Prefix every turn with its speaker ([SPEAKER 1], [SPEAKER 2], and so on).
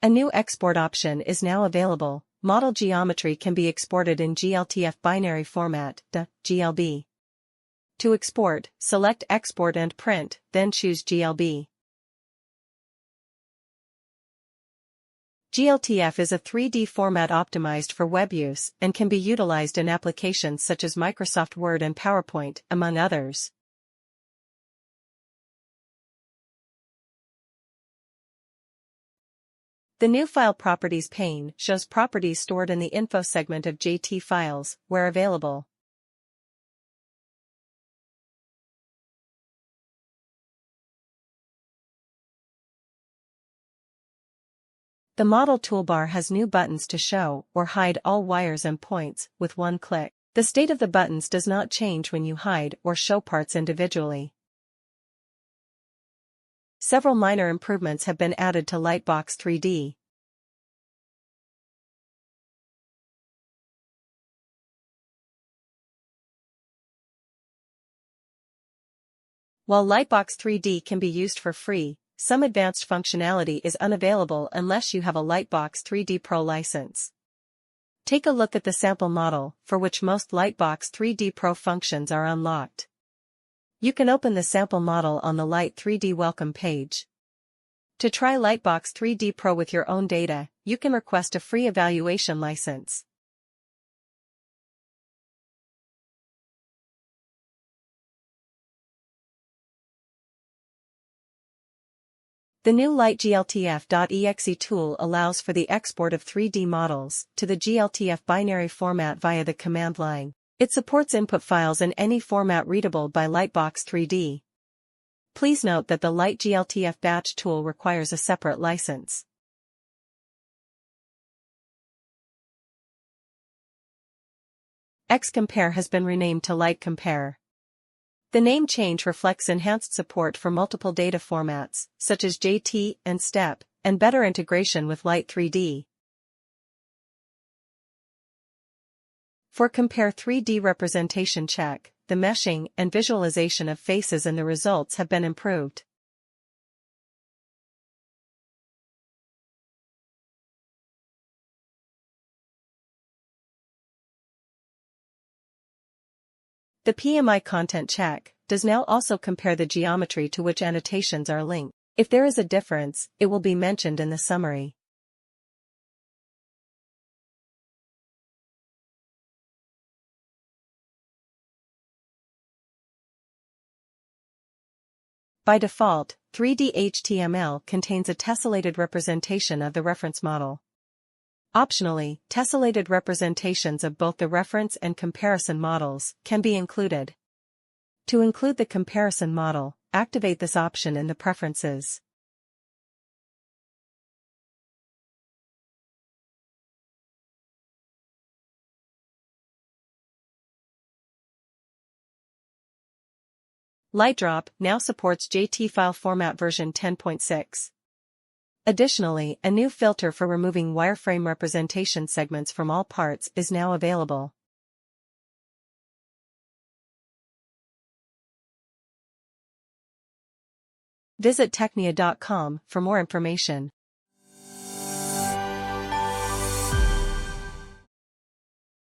[SPEAKER 1] A new export option is now available. Model geometry can be exported in GLTF binary format, GLB. To export, select Export and Print, then choose GLB. GLTF is a 3D format optimized for web use and can be utilized in applications such as Microsoft Word and PowerPoint, among others. The new File Properties pane shows properties stored in the info segment of JT files, where available. The model toolbar has new buttons to show or hide all wires and points with one click. The state of the buttons does not change when you hide or show parts individually. Several minor improvements have been added to Lite3D. While Lite3D can be used for free, some advanced functionality is unavailable unless you have a Lite3D Pro license. Take a look at the sample model, for which most Lite3D Pro functions are unlocked. You can open the sample model on the Lite3D welcome page. To try Lite3D Pro with your own data, you can request a free evaluation license. The new LiteGLTF.exe tool allows for the export of 3D models to the GLTF binary format via the command line. It supports input files in any format readable by Lite3D. Please note that the LiteGLTF batch tool requires a separate license. XCompare has been renamed to LiteCompare. The name change reflects enhanced support for multiple data formats, such as JT and STEP, and better integration with Lite3D. For Compare 3D representation check, the meshing and visualization of faces and the results have been improved. The PMI content check does now also compare the geometry to which annotations are linked. If there is a difference, it will be mentioned in the summary. By default, 3D HTML contains a tessellated representation of the reference model. Optionally, tessellated representations of both the reference and comparison models can be included. To include the comparison model, activate this option in the preferences. LiteDrop now supports JT file format version 10.6. Additionally, a new filter for removing wireframe representation segments from all parts is now available. Visit technia.com for more information.